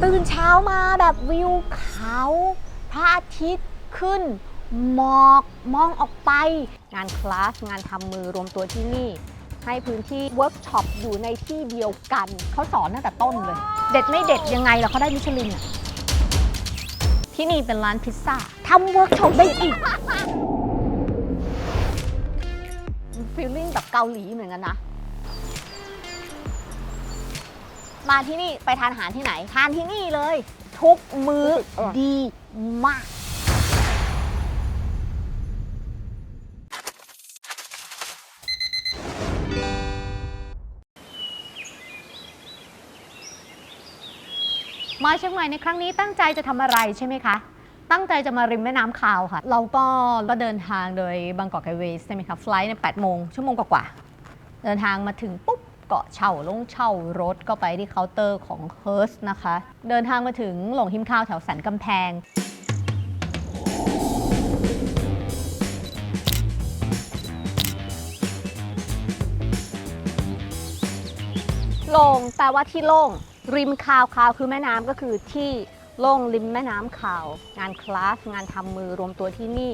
ตื่นเช้ามาแบบวิวเขาพระอาทิตย์ขึ้นหมอกมองออกไปงานคลาสงานทำมือรวมตัวที่นี่ให้พื้นที่เวิร์กช็อปอยู่ในที่เดียวกันเขาสอนตั้งแต่ต้นเลยเด็ดไม่เด็ดยังไงล่ะเขาได้มิชลินอะที่นี่เป็นร้านพิซซ่าทำเวิร์กช็อปได้อีกฟีลลิ่งแบบเกาหลีเหมือนกันนะมาที่นี่ไปทานอาหารที่ไหนทานที่นี่เลยทุกมื้อดีมากมาเชียงใหม่ในครั้งนี้ตั้งใจจะทำอะไรใช่ไหมคะตั้งใจจะมาริมแม่น้ำคาวค่ะเราก็เดินทางโดยบางกอกแอร์เวย์ใช่ไหมคะไฟล์ใน8 โมงชั่วโมงกว่าเดินทางมาถึงปุ๊บก็เช่ารถก็ไปที่เคาน์เตอร์ของเฮิร์สนะคะเดินทางมาถึงหลงหิมข้าวแถวสันกำแพงโล่งแปลว่าที่โล่งริมคาวคือแม่น้ำก็คือที่โล่งริมแม่น้ำคาวงานคลาสงานทำมือรวมตัวที่นี่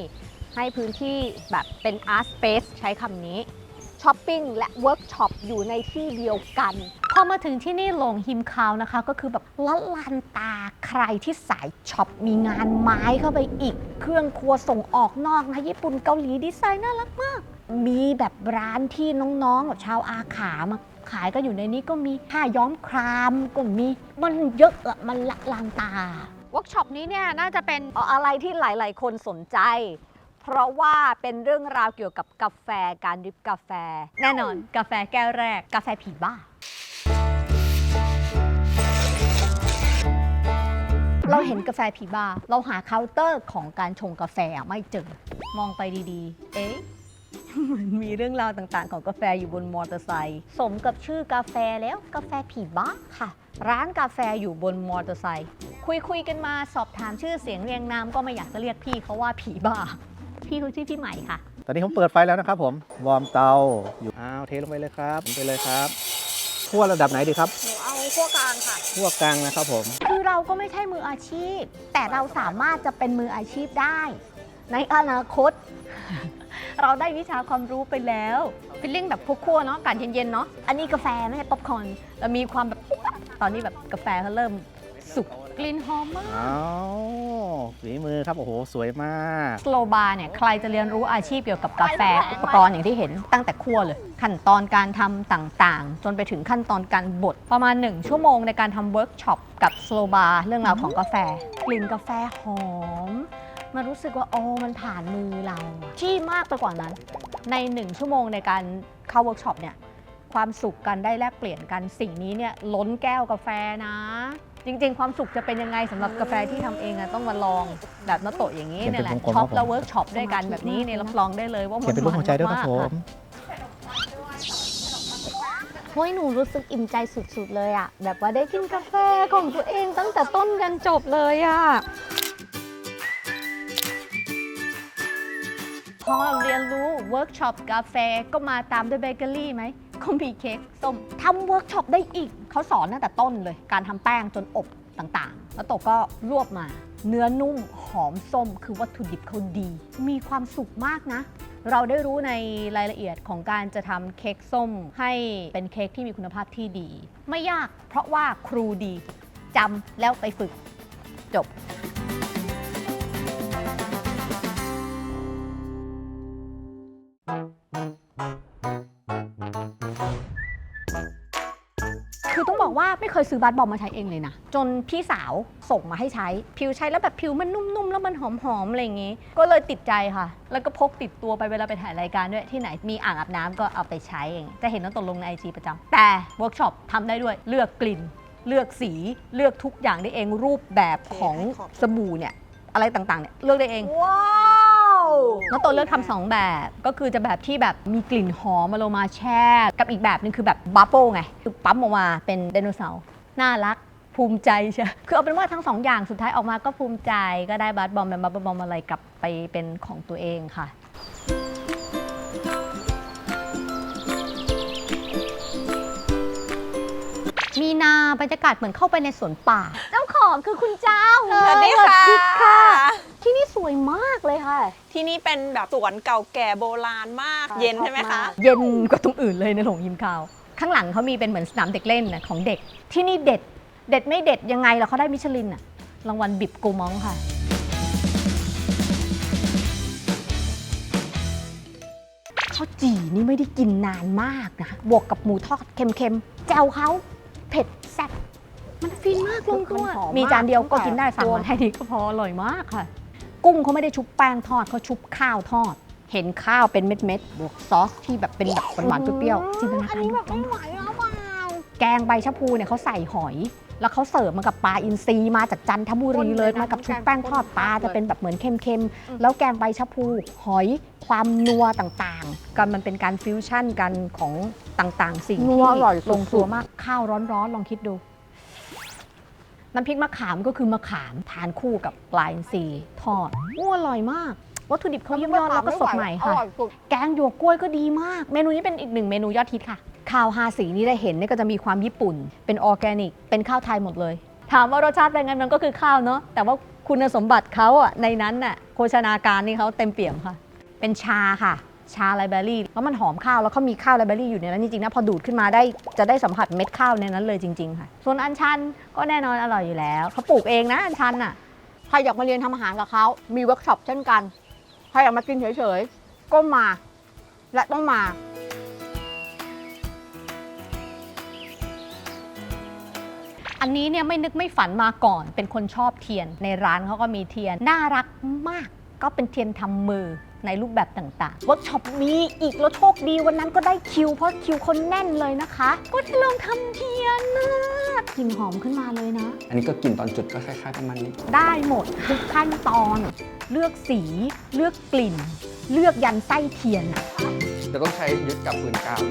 ให้พื้นที่แบบเป็นอาร์ตสเปซใช้คำนี้ช้อปปิ้งและเวิร์กช็อปอยู่ในที่เดียวกันพอมาถึงที่นี่หลงหิมคาวนะคะก็คือแบบละลานตาใครที่สายช็อปมีงานไม้เข้าไปอีกเครื่องครัวส่งออกนอกนะญี่ปุ่นเกาหลีดีไซน์น่ารักมากมีแบบร้านที่น้องๆแบบชาวอาขามาขายกันอยู่ในนี้ก็มีผ้าย้อมครามก็มีมันเยอะอะมันละลานตาเวิร์กช็อปนี้เนี่ยน่าจะเป็นอะไรที่หลายๆคนสนใจเพราะว่าเป็นเรื่องราวเกี่ยวกับกาแฟการดริปกาแฟแน่นอนกาแฟแก้วแรกกาแฟผีบ้าเราเห็นกาแฟผีบ้าเราหาเคาน์เตอร์ของการชงกาแฟไม่เจอมองไปดีๆเอ๊ะมีเรื่องราวต่างๆของกาแฟอยู่บนมอเตอร์ไซค์สมกับชื่อกาแฟแล้วกาแฟผีบ้าค่ะร้านกาแฟอยู่บนมอเตอร์ไซค์คุยกันมาสอบถามชื่อเสียงเรียงนามก็ไม่อยากจะเรียกพี่เขาว่าผีบ้าพี่เขาชื่อพี่ใหม่ค่ะตอนนี้ผมเปิดไฟแล้วนะครับผมวอร์มเตาอยู่เทลงไปเลยครับไปเลยครับคั่วระดับไหนดีครับหนูเอาคั่วกลางค่ะคั่วกลางนะครับผมคือเราก็ไม่ใช่มืออาชีพแต่เราสามารถจะเป็นมืออาชีพได้ในอนาคต เราได้วิชาความรู้ไปแล้วฟีลลิ่งแบบคั่วเนาะอากาศเย็นๆเนาะอันนี้กาแฟไม่ใช่ป๊อปคอร์นแล้วมีความแบบตอนนี้แบบกาแฟเขาเริ่มสุกกลิ่นหอมมากฝีมือครับโอ้โหสวยมากสโลบาร์เนี่ยใครจะเรียนรู้อาชีพเกี่ยวกับกาแฟอุปกรณ์อย่างที่เห็นตั้งแต่คั่วเลยขั้นตอนการทำต่างๆจนไปถึงขั้นตอนการบดประมาณ1 ชั่วโมงในการทำเวิร์กช็อปกับสโลบาร์เรื่องราวของกาแฟกลิ่นกาแฟหอมมันรู้สึกว่ามันผ่านมือเราที่มากไปกว่านั้นใน1 ชั่วโมงในการเข้าเวิร์กช็อปเนี่ยความสุขกันได้แลกเปลี่ยนกันสิ่งนี้เนี่ยล้นแก้วกาแฟนะจริงๆความสุขจะเป็นยังไงสำหรับกาแฟที่ทำเองต้องมาลองแบบนโตะอย่างนี้นี่แหละช็อปแล้วเวิร์กช็อปด้วยกันแบบนี้เนี่ยรับรองได้เลยว่ามันเป็นรูปหัวใจด้วยครับผมเฮ้ยหนูรู้สึกอิ่มใจสุดๆเลยอะแบบว่าได้กินกาแฟของตัวเองตั้งแต่ต้นยันจบเลยอะพอเรียนรู้เวิร์กช็อปกาแฟก็มาตามด้วยเบเกอรี่ไหมก็มีเค้กส้มทำเวิร์กช็อปได้อีกเขาสอนตั้งแต่ต้นเลยการทำแป้งจนอบต่างๆแล้วโตก็รวบมาเนื้อนุ่มหอมส้มคือวัตถุดิบเขาดีมีความสุขมากนะเราได้รู้ในรายละเอียดของการจะทำเค้กส้มให้เป็นเค้กที่มีคุณภาพที่ดีไม่ยากเพราะว่าครูดีจำแล้วไปฝึกจบคือต้องบอกว่าไม่เคยซื้อบาสบอมมาใช้เองเลยนะจนพี่สาวส่งมาให้ใช้ผิวใช้แล้วแบบผิวมันนุ่มๆแล้วมันหอมๆอะไรอย่างงี้ก็เลยติดใจค่ะแล้วก็พกติดตัวไปเวลาไปถ่ายรายการด้วยที่ไหนมีอ่างอาบน้ำก็เอาไปใช้เองจะเห็นน้องตกลงใน IG ประจำแต่เวิร์กช็อปทำได้ด้วยเลือกกลิ่นเลือกสีเลือกทุกอย่างได้เองรูปแบบของสบู่เนี่ยอะไรต่างๆเนี่ยเลือกได้เองว้าวน้องโตเลือกทำ2แบบก็คือจะแบบที่แบบมีกลิ่นหอมอโรมาแช่กับอีกแบบนึงคือแบบบับเบิ้ลไงคือปั๊มออกมาเป็นไดโนเสาร์น่ารักภูมิใจใช่คือเอาเป็นว่าทั้ง2อย่างสุดท้ายออกมาก็ภูมิใจก็ได้บาสบอมเป็นบับเบิ้ลบอมอะไรกลับไปเป็นของตัวเองค่ะ มีนาบรรยากาศเหมือนเข้าไปในสวนป่าเจ้าของคือคุณเจ้า สวัสดีค่ะ ที่นี่สวยมากเลยค่ะ ที่นี่เป็นแบบสวนเก่าแก่โบราณมาก เย็นใช่ไหมคะ เย็นกว่าตรงอื่นเลยในหลงยิมคาวข้างหลังเขามีเป็นเหมือนสนามเด็กเล่นนะของเด็กที่นี่เด็ดไม่เด็ดยังไงแล้วเขาได้มิชลินอะรางวัลบิบโกมองค่ะข้าวจี่นี่ไม่ได้กินนานมากนะบวกกับหมูทอดเค็มๆแจ่วเขาเผ็ดแซ่บมันฟินมากลงตัวมีจานเดียวก็กินได้สั่งมาแค่นี้ก็พออร่อยมากค่ะกุ้งเขาไม่ได้ชุบแป้งทอดเขาชุบข้าวทอดเห็นข้าวเป็นเม็ดๆบวกซอสที่แบบเป็นแบบหวานๆเปรี้ยวๆจินตนาการแบบไม่ไหวแล้วเปล่าแกงใบชะพูเนี่ยเขาใส่หอยแล้วเขาเสิร์ฟมากับปลาอินทรีมาจากจันทบุรีเลยมากับชุบแป้งทอดปลาจะเป็นแบบเหมือนเค็มๆแล้วแกงใบชะพูหอยความนัวต่างๆกันมันเป็นการฟิวชั่นกันของต่างๆสิ่งที่ลงตัวมากข้าวร้อนๆลองคิดดูน้ำพริกมะขามก็คือมะขามทานคู่กับปลาอินทรีทอดอร่อยมากวัตถุดิบเขาเยี่ยมยอดแล้วก็สดใหม่ค่ะแกงหยวกกล้วยก็ดีมากเมนูนี้เป็นอีกหนึ่งเมนูยอดฮิตค่ะข้าว5 สีนี้ได้เห็นเนี่ยก็จะมีความญี่ปุ่นเป็นออร์แกนิกเป็นข้าวไทยหมดเลยถามว่ารสชาติเป็นไงมันก็คือข้าวเนาะแต่ว่าคุณสมบัติเขาอ่ะในนั้นน่ะโภชนาการนี่เขาเต็มเปี่ยมค่ะเป็นชาค่ะชาไรเบอรี่แล้วมันหอมข้าวแล้วเขามีข้าวไรเบอรี่อยู่ในนั้นจริงๆนะพอดูดขึ้นมาได้จะได้สัมผัสเม็ดข้าวในนั้นเลยจริงๆค่ะส่วนอัญชันก็แน่นอนอร่อยอยู่แล้วเขาปลูกเองนะอัญชันน่ะใครอยากมาเรียนทำอาหารกับเขามีเวิร์กช็อปเช่นกันใครอยากมากินเฉยๆก็มาและต้องมาอันนี้เนี่ยไม่นึกไม่ฝันมาก่อนเป็นคนชอบเทียนในร้านเขาก็มีเทียนน่ารักมากก็เป็นเทียนทำมือในรูปแบบต่างๆเวิร์กช็อปมีอีกแล้วโชคดีวันนั้นก็ได้คิวเพราะคิวคนแน่นเลยนะคะก็ที่ลองทำเทียนนะกลิ่นหอมขึ้นมาเลยนะ อันนี้ก็กลิ่นตอนจุดก็คล้ายๆประมาณนี้ ได้หมดทุกขั้นตอนเลือกสีเลือกกลิ่น เลือกยันไส้เทียนอะ จะต้องใช้ยึดกับปืนกาว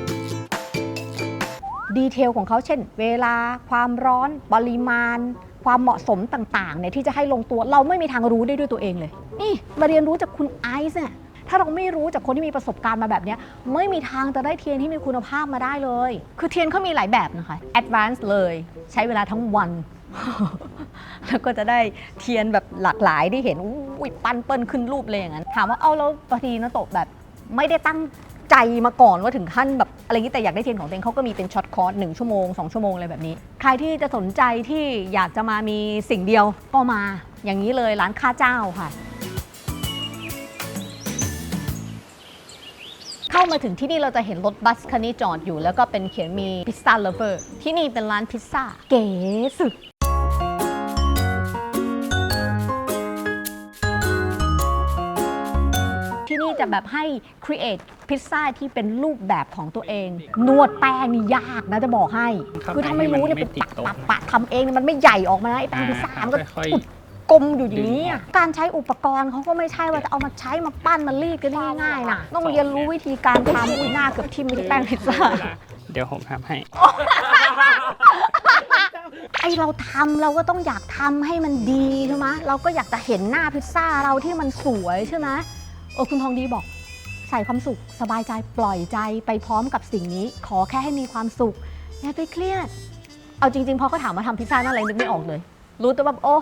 ดีเทลของเขาเช่น เวลาความร้อนปริมาณ ความเหมาะสมต่างๆเนี่ยที่จะให้ลงตัวเราไม่มีทางรู้ได้ด้วยตัวเองเลยนี่มาเรียนรู้จากคุณไอซ์เนี่ยถ้าเราไม่รู้จากคนที่มีประสบการณ์มาแบบนี้ไม่มีทางจะได้เทียนที่มีคุณภาพมาได้เลยคือเทียนเขามีหลายแบบนะคะแอดวานซ์เลยใช้เวลาทั้งวัน แล้วก็จะได้เทียนแบบหลากหลายที่เห็นอุ้ยปั้นเปิ้ลขึ้นรูปเลยอย่างนั้นถามว่าเอาแล้วบางทีนะโตะแบบไม่ได้ตั้งใจมาก่อนว่าถึงขั้นแบบอะไรอย่างนี้แต่อยากได้เทียนของตัวเองเขาก็มีเป็นช็อตคอร์ส1 ชั่วโมง 2 ชั่วโมงอะไรแบบนี้ใครที่จะสนใจที่อยากจะมามีสิ่งเดียวก็มาอย่างนี้เลยร้านข้าเจ้าค่ะเข้ามาถึงที่นี่เราจะเห็นรถบัสคันนี้จอดอยู่แล้วก็เป็นเขียนมีพิซซ่าเลฟเวอร์ที่นี่เป็นร้านพิซซ่าเก๋สุดที่นี่จะแบบให้ create พิซซ่าที่เป็นรูปแบบของตัวเองนวดแป้งนี่ยากนะจะบอกให้คือถ้าไม่รู้เนี่ยเป็นปะทำเองมันไม่ใหญ่ออกมานะไอ้แป้งพิซซ่ามันก็อุดกลมอยู่อย่างนี้การใช้อุปกรณ์เขาก็ไม่ใช่ว่าจะเอามาใช้มาปั้นมารีดกันได้ง่ายๆนะต้องเรียนรู้วิธีการทำอุ้ยหน้าเกือบทิ่มไปที่แป้งพิซซ่า เดี๋ยวผมทำให้ ไอเราทำเราก็ต้องอยากทำให้มันดีใช่ไหมเราก็อยากจะเห็นหน้าพิซซ่าเราที่มันสวยใช่ไหมคุณทองดีบอกใส่ความสุขสบายใจปล่อยใจไปพร้อมกับสิ่งนี้ขอแค่ให้มีความสุขอย่าไปเครียดเอาจริงๆพอเขาถามมาทำพิซซ่านั่นอะไรนึกไม่ออกเลยรู้แต่ว่าโอ้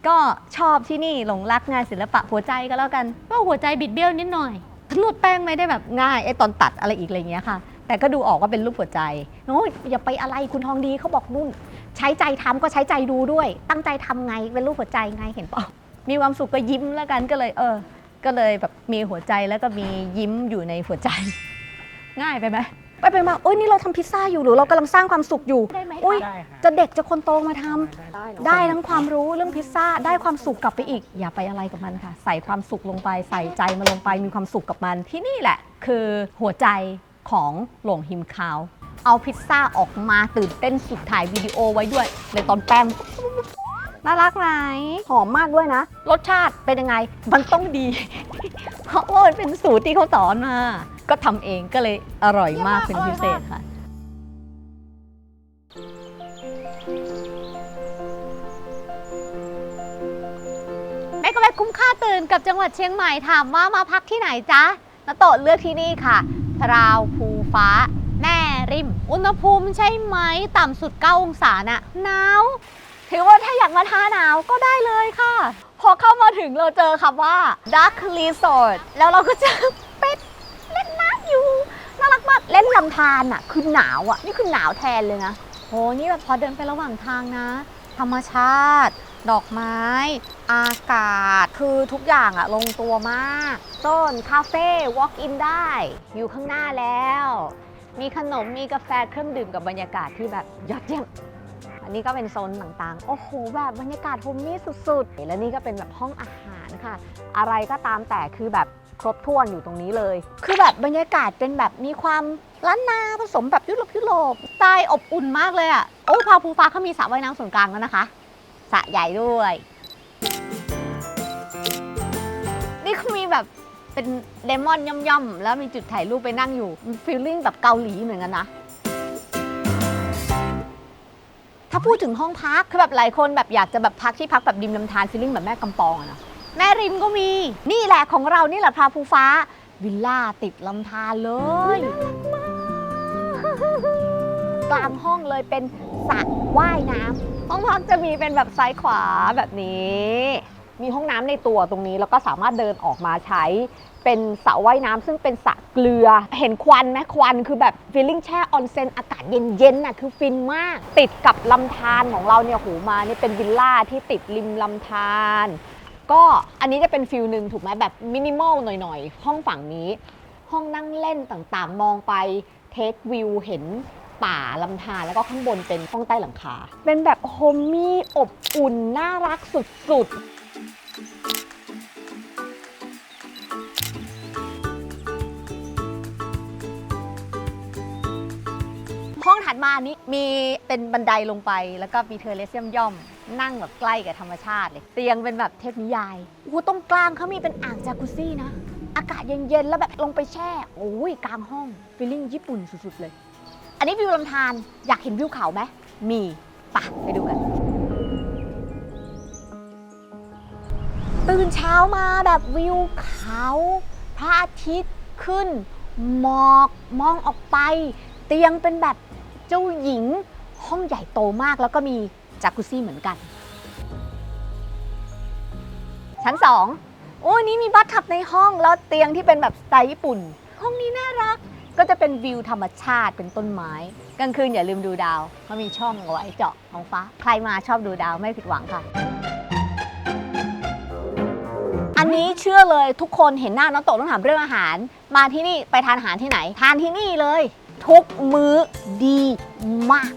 ก็ชอบที่นี่หลงรักงานศิลปะหัวใจก็แล้วกันก็หัวใจบิดเบี้ยวนิดหน่อยนวดแป้งไม่ได้แบบง่ายไอ้ตอนตัดอะไรอีกอะไรอย่างเงี้ยค่ะแต่ก็ดูออกว่าเป็นรูปหัวใจโอ้ยอย่าไปอะไรคุณทองดีเขาบอกนู่นใช้ใจทำก็ใช้ใจดูด้วยตั้งใจทำไงเป็นรูปหัวใจไงเห็นเปล่ามีความสุขก็ยิ้มแล้วกันก็เลยแบบมีหัวใจแล้วก็มียิ้มอยู่ในหัวใจ ง่ายไปไหมไปมาโอ้ยนี่เราทำพิซซ่าอยู่หรือเรากำลังสร้างความสุขอยู่ได้ไหมอุ้ยจะเด็กจะคนโตมาทำได้ทั้งความรู้เรื่องพิซซ่าได้ความสุขกลับไปอีกอย่าไปอะไรกับมันค่ะใส่ความสุขลงไปใส่ใจมาลงไปมีความสุขกับมันที่นี่แหละคือหัวใจของหลงฮิมคาวเอาพิซซ่าออกมาตื่นเต้นสุดถ่ายวิดีโอไว้ด้วยในตอนแป้งน่ารักไหมหอมมากด้วยนะรสชาติเป็นยังไงมันต้องดี เพราะว่ามันเป็นสูตรที่เขาสอนมาก็ทำเองก็เลยอร่อยมากเป็นพิเศษค่ะแม่ก็แม่คุ้มค่าตื่นกับจังหวัดเชียงใหม่ถามว่ามาพักที่ไหนจ๊ะณโตะเลือกที่นี่ค่ะพราวภูฟ้าแม่ ริม อุณหภูมิใช่ไหมต่ำสุด 9 องศาน่ะหนาวถือว่าถ้าอยากมาท้าหนาวก็ได้เลยค่ะ พอเข้ามาถึงเราเจอคำว่า Duck Resort แล้วเราก็เจอเป็ดเล่นน้ำอยู่น่ารักมากเล่นลำธารอ่ะคือหนาวอ่ะนี่คือหนาวแทนเลยนะโหนี่แบบพอเดินไประหว่างทางนะธรรมชาติดอกไม้ อากาศคือทุกอย่างอะลงตัวมากต้นคาเฟ่ walk in ได้อยู่ข้างหน้าแล้ว มีขนมมีกาแฟเครื่องดื่มกับบรรยากาศที่แบบยอดเยี่ยมอันนี้ก็เป็นโซนต่างๆโอ้โหแบบบรรยากาศโฮมมี่สุดๆและนี่ก็เป็นแบบห้องอาหารค่ะอะไรก็ตามแต่คือแบบครบถ้วนอยู่ตรงนี้เลยคือแบบบรรยากาศเป็นแบบมีความล้านนาผสมแบบยุโรปสไตล์อบอุ่นมากเลยอะโอ้พาภูฟ้าเขามีสระว่ายน้ำส่วนกลางแล้วนะคะสระใหญ่ด้วยนี่เขามีแบบเป็นเลมอนย่อมๆแล้วมีจุดถ่ายรูปไปนั่งอยู่ฟีลลิ่งแบบเกาหลีเหมือนกันนะถ้าพูดถึงห้องพักคือแบบหลายคนแบบอยากจะแบบพักที่พักแบบริมลำธารฟีลลิ่งแบบแม่กำปองอะนะแม่ริมก็มีนี่แหละของเรานี่แหละพาภูฟ้าวิลล่าติดลำธารเลยกลางห้องเลยเป็นสระว่ายน้ำห้องพักจะมีเป็นแบบซ้ายขวาแบบนี้มีห้องน้ำในตัวตรงนี้แล้วก็สามารถเดินออกมาใช้เป็นสระว่ายน้ำซึ่งเป็นสระเกลือเห็นควันไหมควันคือแบบฟีลลิ่งแช่ออนเซ็นอากาศเย็นๆน่ะคือฟินมากติดกับลำธารของเราเนี่ยโหมานี่เป็นวิลล่าที่ติดริมลำธารก็อันนี้จะเป็นฟิลหนึ่งถูกไหมแบบมินิมอลหน่อยๆห้องฝั่งนี้ห้องนั่งเล่นต่างๆมองไปเทควิวเห็นป่าลำธารแล้วก็ข้างบนเป็นห้องใต้หลังคาเป็นแบบโฮมมี่อบอุ่นน่ารักสุดๆห้องถัดมานี้มีเป็นบันไดลงไปแล้วก็มีเทอร์เลสย่อมๆนั่งแบบใกล้กับธรรมชาติเลยเตียงเป็นแบบเทพนิยายตรงกลางเขามีเป็นอ่างจากุซซี่นะอากาศเย็นๆแล้วแบบลงไปแช่โอ้ยกลางห้องฟีลลิ่งญี่ปุ่นสุดๆเลยอันนี้วิวลำธารอยากเห็นวิวเขาไหมมีไปดูกันตื่นเช้ามาแบบวิวเขาพระอาทิตย์ขึ้นหมอกมองออกไปเตียงเป็นแบบเจ้าหญิงห้องใหญ่โตมากแล้วก็มีจากุซซี่เหมือนกันชั้น2โอ้ยนี่มีบัตทับในห้องแล้วเตียงที่เป็นแบบสไตล์ญี่ปุ่นห้องนี้น่ารักก็จะเป็นวิวธรรมชาติเป็นต้นไม้กลางคืนอย่าลืมดูดาวเขามีช่องเอาไว้เจาะท้องฟ้าใครมาชอบดูดาวไม่ผิดหวังค่ะอันนี้เชื่อเลยทุกคนเห็นหน้าน้องโตต้องถามเรื่องอาหารมาที่นี่ไปทานอาหารที่ไหนทานที่นี่เลยทุกมื้อดีมาก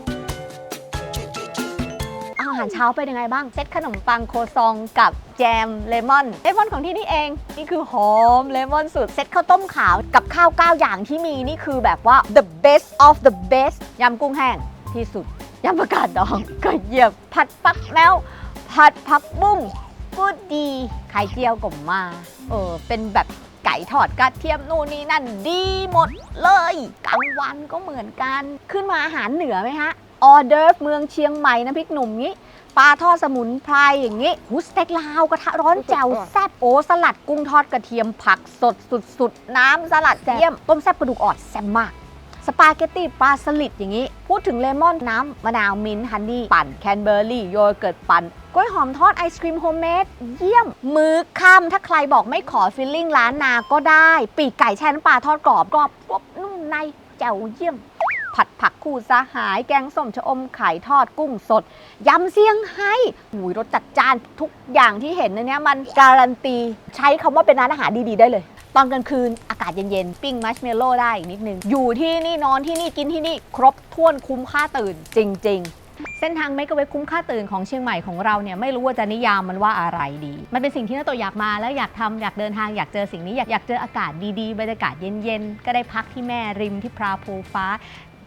อาหารเช้าเป็นยังไงบ้างเซตขนมปังโคซองกับแจมเลมอนของที่นี่เองนี่คือหอมเลมอนสุดเซตข้าวต้มขาวกับข้าว9อย่างที่มีนี่คือแบบว่า the best of the best ยำกุ้งแห้งที่สุดยำผักกาดดองก็เยี่ยมผัดปักแมวผัดผักบุ้งก็ดีไข่เจียวก็มาเป็นแบบไก่ทอดกระเทียมนู่นนี่นั่นดีหมดเลยกลางวันก็เหมือนกันขึ้นมาอาหารเหนือไหมฮะออเดิร์ฟเมืองเชียงใหม่น้ำพริกหนุ่มงี้ปลาทอดสมุนไพรอย่างงี้สเต็กลาวกระทะร้อนแจ่วแซ่บสลัดกุ้งทอดกระเทียมผักสดสุดๆน้ำสลัดเยี่ยมต้มแซ่บกระดูกอ่อนแซ่บมากสปาเกตตี้ปลาสลิดอย่างงี้พูดถึงเลมอนน้ำมะนาวมิ้นท์ฮันนี่ปั่นแคนเบอร์รี่โยเกิร์ตปั่นกล้วยหอมทอดไอศครีมโฮมเมดเยี่ยมมื้อค่ำถ้าใครบอกไม่ขอฟิลลิ่งร้านนาก็ได้ปีกไก่แช่น้ำปลาทอดกรอบนุ่มในแจ่วเยี่ยมผัดผักคู่สหายแกงส้มชะอมไข่ทอดกุ้งสดยำเซี่ยงไฮ้รสจัดจ้านทุกอย่างที่เห็นในนี้มันการันตีใช้คำว่าเป็นร้านอาหารดีๆได้เลยตอนกลางคืนอากาศเย็นๆปิ้งมัชเมลโล่ได้อีกนิดนึงอยู่ที่นี่นอนที่นี่กินที่นี่ครบถ้วนคุ้มค่าตื่นจริงๆเส้นทางเมกะเวฟคุ้มค่าตื่นของเชียงใหม่ของเราเนี่ยไม่รู้ว่าจะนิยามมันว่าอะไรดีมันเป็นสิ่งที่น้าโตอยากมาแล้วอยากทำอยากเดินทางอยากเจอสิ่งนี้อยากเจออากาศดีๆบรรยากาศเย็นๆก็ได้พักที่แม่ริมที่พราภูฟ้า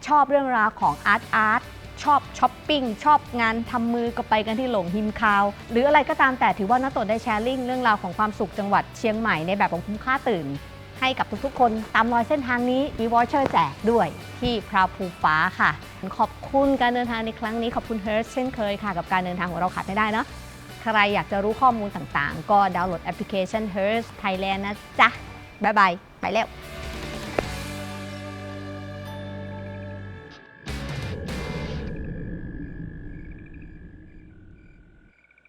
ชอบเรื่องราวของอาร์ตชอบช้อปปิ้งชอบงานทำมือก็ไปกันที่หลงหิมคาวหรืออะไรก็ตามแต่ถือว่าน้าโตได้แชร์ลิงก์เรื่องราวของความสุขจังหวัดเชียงใหม่ในแบบของคุ้มค่าตื่นให้กับทุกๆคนตามรอยเส้นทางนี้มีวอเชอร์แจกด้วยที่พราภูฟ้าค่ะขอบคุณการเดินทางในครั้งนี้ขอบคุณเฮิร์ชเช่นเคยค่ะกับการเดินทางของเราขาดไม่ได้เนาะใครอยากจะรู้ข้อมูลต่างๆก็ดาวน์โหลดแอปพลิเคชัน Hertz Thailand นะจ๊ะบ๊ายบายไปแล้ว